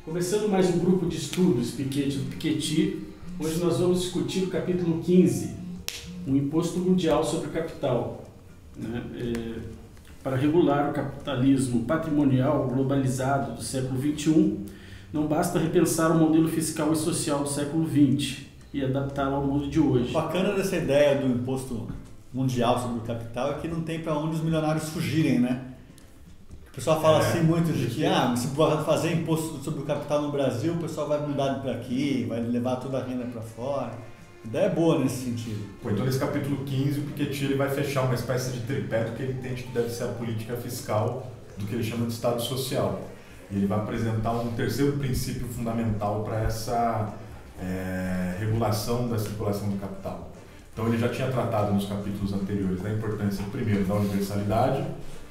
Começando mais um grupo de estudos Piketty do Piketty, hoje nós vamos discutir o capítulo 15, o Imposto Mundial sobre o Capital, né? Para regular o capitalismo patrimonial globalizado do século XXI, não basta repensar o modelo fiscal e social do século XX e adaptá-lo ao mundo de hoje. O bacana dessa ideia do imposto mundial sobre o capital é que não tem para onde os milionários fugirem, né? O pessoal fala assim muito de que se fazer imposto sobre o capital no Brasil, o pessoal vai mudar para aqui, vai levar toda a renda para fora. A ideia é boa nesse sentido. Então, nesse capítulo 15, o Piketty ele vai fechar uma espécie de tripé do que ele entende que deve ser a política fiscal, do que ele chama de Estado Social. E ele vai apresentar um terceiro princípio fundamental para essa regulação da circulação do capital. Então, ele já tinha tratado nos capítulos anteriores da importância, primeiro, da universalidade,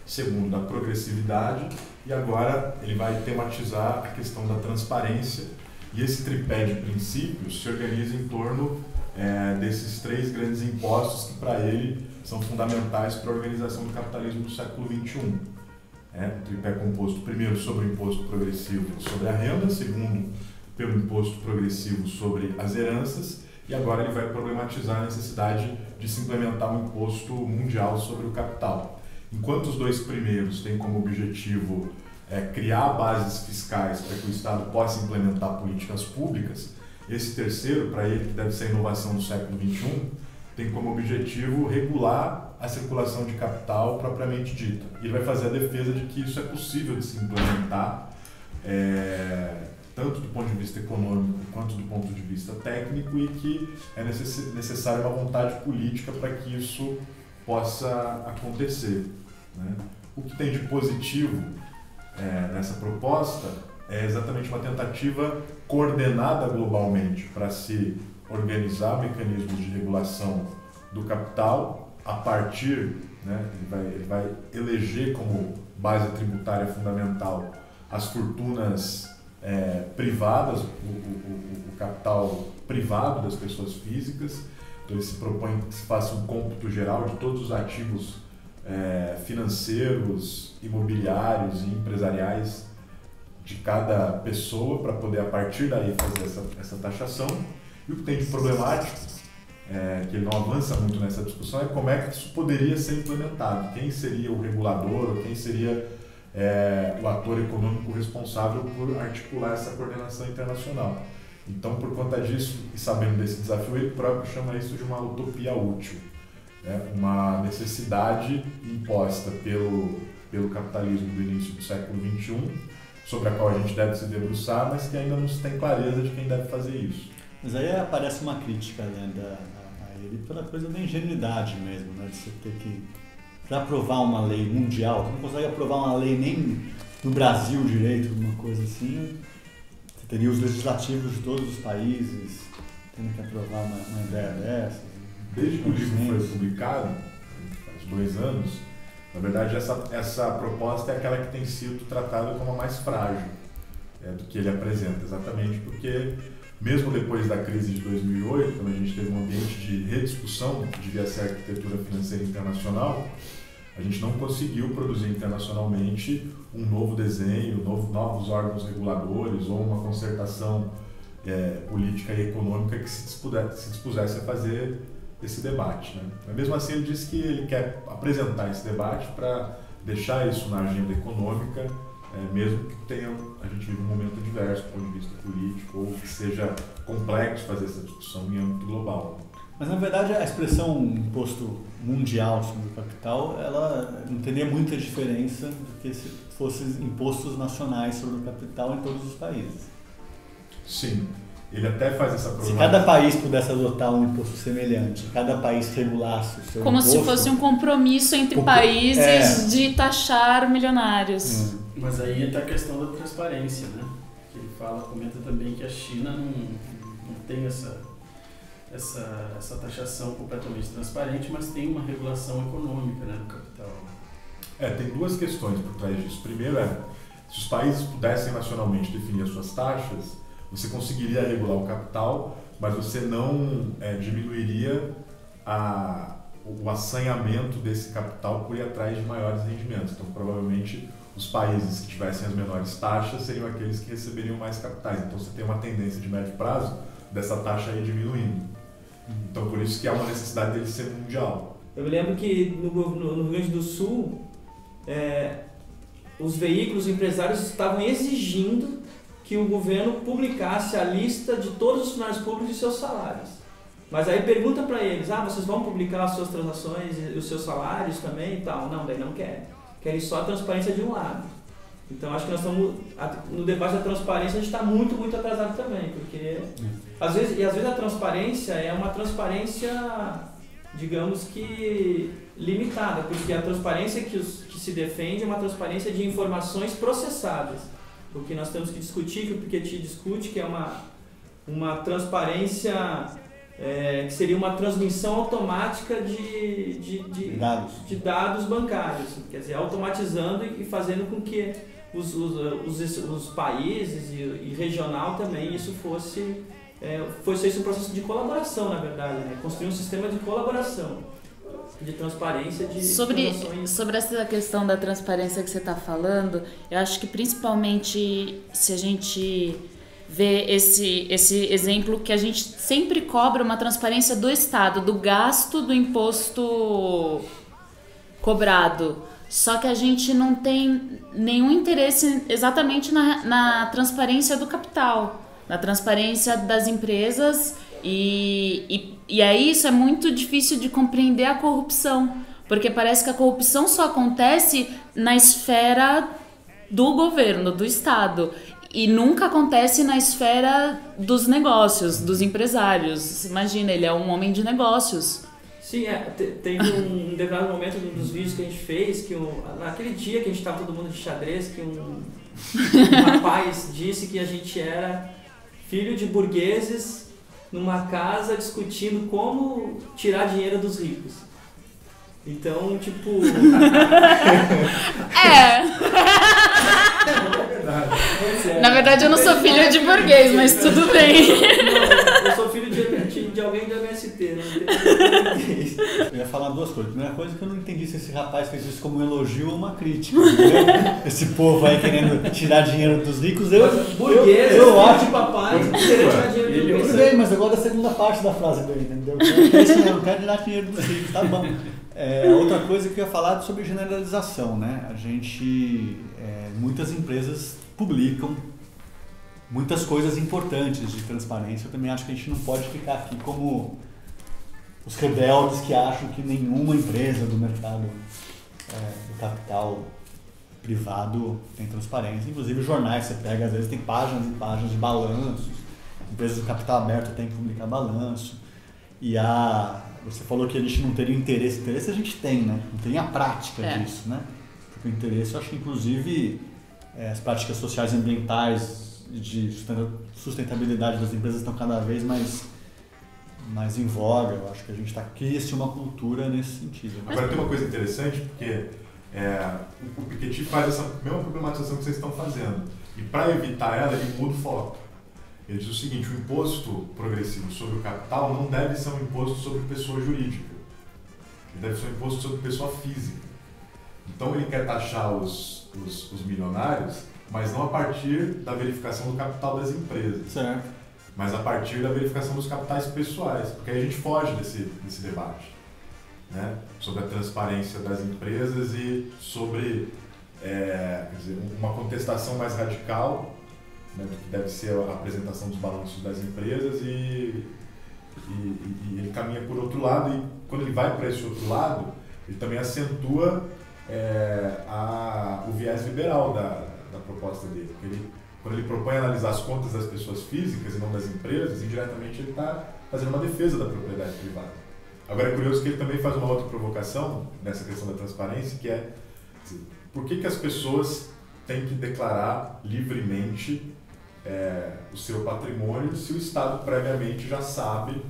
segundo, da progressividade, e agora ele vai tematizar a questão da transparência. E esse tripé de princípios se organiza em torno desses três grandes impostos que, para ele, são fundamentais para a organização do capitalismo do século XXI. O tripé é composto, primeiro, sobre o imposto progressivo sobre a renda, segundo, pelo imposto progressivo sobre as heranças, e agora ele vai problematizar a necessidade de se implementar um imposto mundial sobre o capital. Enquanto os dois primeiros têm como objetivo criar bases fiscais para que o Estado possa implementar políticas públicas, esse terceiro, para ele, que deve ser a inovação do século XXI, tem como objetivo regular a circulação de capital propriamente dita. E ele vai fazer a defesa de que isso é possível de se implementar, tanto do ponto de vista econômico quanto do ponto de vista técnico, e que é necessária uma vontade política para que isso possa acontecer, né? O que tem de positivo nessa proposta é exatamente uma tentativa coordenada globalmente para se organizar mecanismos de regulação do capital a partir, né, ele vai eleger como base tributária fundamental as fortunas privadas, o capital privado das pessoas físicas. Então ele se propõe que se faça um cômputo geral de todos os ativos financeiros, imobiliários e empresariais de cada pessoa, para poder a partir daí fazer essa taxação. E o que tem de problemático, que ele não avança muito nessa discussão, é como é que isso poderia ser implementado. Quem seria o regulador, ou quem seria o ator econômico responsável por articular essa coordenação internacional. Então, por conta disso, e sabendo desse desafio, ele próprio chama isso de uma utopia útil, uma necessidade imposta pelo capitalismo do início do século XXI, sobre a qual a gente deve se debruçar, mas que ainda não se tem clareza de quem deve fazer isso. Mas aí aparece uma crítica, né, a ele pela coisa da ingenuidade mesmo, né, de você ter que, para aprovar uma lei mundial, você não consegue aprovar uma lei nem no Brasil direito, uma coisa assim. Você teria os legislativos de todos os países tendo que aprovar uma ideia dessa. Desde que o livro foi publicado, faz 2 anos, na verdade essa proposta é aquela que tem sido tratada como a mais frágil do que ele apresenta, exatamente porque, mesmo depois da crise de 2008, quando a gente teve um ambiente de rediscussão do que devia ser a arquitetura financeira internacional, a gente não conseguiu produzir internacionalmente um novo desenho, novos órgãos reguladores ou uma concertação política e econômica que se dispusesse a fazer esse debate, né? Mas mesmo assim ele disse que ele quer apresentar esse debate para deixar isso na agenda econômica, mesmo que a gente vive um momento diverso do ponto de vista político, ou que seja complexo fazer essa discussão em âmbito global. Mas na verdade a expressão imposto mundial sobre o capital, ela não teria muita diferença do que se fossem impostos nacionais sobre o capital em todos os países. Sim. Ele até faz essa problemática. Se cada país pudesse adotar um imposto semelhante, cada país regulasse o seu como imposto... se fosse um compromisso entre países de taxar milionários. Mas aí entra a questão da transparência, né? Que ele comenta também que a China não tem essa taxação completamente transparente, mas tem uma regulação econômica, né, do capital. Tem 2 questões por trás disso. Primeiro se os países pudessem nacionalmente definir as suas taxas, você conseguiria regular o capital, mas você não diminuiria o assanhamento desse capital por ir atrás de maiores rendimentos. Então, provavelmente, os países que tivessem as menores taxas seriam aqueles que receberiam mais capitais. Então, você tem uma tendência de médio prazo dessa taxa aí diminuindo. Então, por isso que há uma necessidade dele ser mundial. Eu me lembro que no Rio Grande do Sul, os veículos empresários estavam exigindo que o governo publicasse a lista de todos os funcionários públicos e seus salários. Mas aí pergunta para eles, vocês vão publicar as suas transações e os seus salários também e tal? Não, daí não querem. Querem só a transparência de um lado. Então acho que nós estamos, no debate da transparência, a gente está muito, muito atrasado também, porque às vezes a transparência é uma transparência, digamos que limitada, porque a transparência que se defende é uma transparência de informações processadas. O que nós temos que discutir, que o Piketty discute, que é uma transparência que seria uma transmissão automática de dados bancários, quer dizer, automatizando e fazendo com que os países e regional também isso fosse um processo de colaboração, na verdade, né? Construir um sistema de colaboração, de transparência, de sobre essa questão da transparência que você está falando, eu acho que principalmente se a gente vê esse exemplo que a gente sempre cobra uma transparência do Estado, do gasto do imposto cobrado. Só que a gente não tem nenhum interesse exatamente na transparência do capital, na transparência das empresas e aí isso é muito difícil de compreender a corrupção, porque parece que a corrupção só acontece na esfera do governo, do Estado, e nunca acontece na esfera dos negócios, dos empresários. Imagina, ele é um homem de negócios. Sim, teve um determinado momento dos vídeos que a gente fez, que naquele dia que a gente estava todo mundo de xadrez, que um rapaz disse que a gente era filho de burgueses numa casa discutindo como tirar dinheiro dos ricos. Então, tipo... Na verdade, eu não sou filho de burguês, mas tudo bem. Não, eu sou filho de alguém do MST, não tem. Eu ia falar duas coisas. A primeira coisa é que eu não entendi se esse rapaz fez isso como um elogio ou uma crítica. Entendeu? Esse povo aí querendo tirar dinheiro dos ricos. Eu acho de papai querendo tirar dinheiro dos ricos. Tudo bem, mas eu gosto da segunda parte da frase dele, entendeu? Eu não quero tirar dinheiro dos ricos, tá bom. Outra coisa que eu ia falar é sobre generalização, né? Muitas empresas publicam muitas coisas importantes de transparência. Eu também acho que a gente não pode ficar aqui como os rebeldes que acham que nenhuma empresa do mercado do capital privado tem transparência. Inclusive jornais, você pega, às vezes tem páginas e páginas de balanços. Empresas do capital aberto têm que publicar balanço. E você falou que a gente não teria interesse. Interesse a gente tem, né? Não tem a prática disso, né? Porque o interesse, eu acho que inclusive as práticas sociais e ambientais de sustentabilidade das empresas estão cada vez mais em voga. Eu acho que a gente cria-se uma cultura nesse sentido. Agora tem uma coisa interessante, porque o Piketty faz essa mesma problematização que vocês estão fazendo. E para evitar ela, ele muda o foco. Ele diz o seguinte: o imposto progressivo sobre o capital não deve ser um imposto sobre pessoa jurídica. Ele deve ser um imposto sobre pessoa física. Então ele quer taxar os milionários, mas não a partir da verificação do capital das empresas, certo, mas a partir da verificação dos capitais pessoais, porque aí a gente foge desse debate, né? Sobre a transparência das empresas e sobre uma contestação mais radical, né, que deve ser a apresentação dos balanços das empresas e ele caminha por outro lado, e quando ele vai para esse outro lado, ele também acentua o viés liberal da proposta dele. Porque quando ele propõe analisar as contas das pessoas físicas e não das empresas, indiretamente ele está fazendo uma defesa da propriedade privada. Agora é curioso que ele também faz uma outra provocação nessa questão da transparência, que é por que as pessoas têm que declarar livremente o seu patrimônio se o Estado previamente já sabe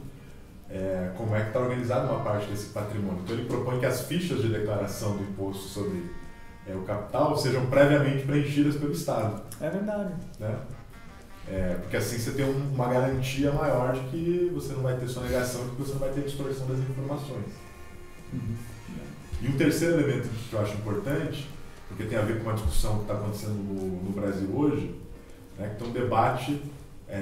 como é que está organizada uma parte desse patrimônio. Então ele propõe que as fichas de declaração do imposto sobre o capital sejam previamente preenchidas pelo Estado. É verdade. Né? Porque assim você tem uma garantia maior de que você não vai ter sonegação, de que você não vai ter distorção das informações. E um terceiro elemento que eu acho importante, porque tem a ver com uma discussão que está acontecendo no Brasil hoje, né, que tem um debate,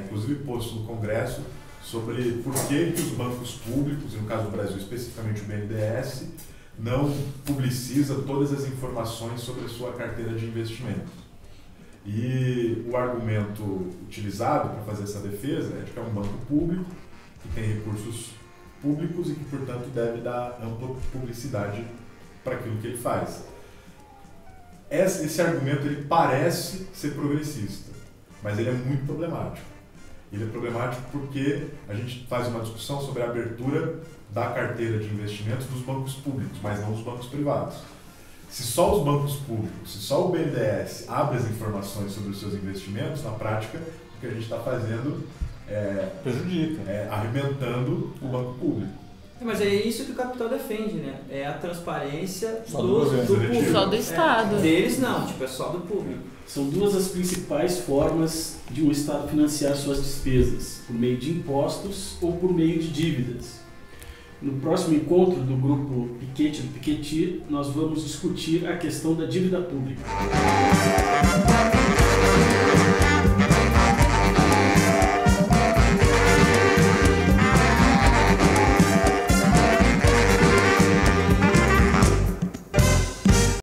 inclusive posto no Congresso, sobre por que os bancos públicos, e no caso do Brasil especificamente o BNDES, não publiciza todas as informações sobre a sua carteira de investimento. E o argumento utilizado para fazer essa defesa é de que é um banco público, que tem recursos públicos e que, portanto, deve dar ampla publicidade para aquilo que ele faz. Esse argumento ele parece ser progressista, mas ele é muito problemático. Ele é problemático porque a gente faz uma discussão sobre a abertura da carteira de investimentos dos bancos públicos, mas não dos bancos privados. Se só os bancos públicos, se só o BNDES abre as informações sobre os seus investimentos, na prática, o que a gente está fazendo prejudica, arrebentando o banco público. Mas é isso que o Capital defende, né? É a transparência só do público. Só do Estado. Deles não, é só do público. São duas as principais formas de um Estado financiar suas despesas, por meio de impostos ou por meio de dívidas. No próximo encontro do grupo Piketty do Piketty, nós vamos discutir a questão da dívida pública.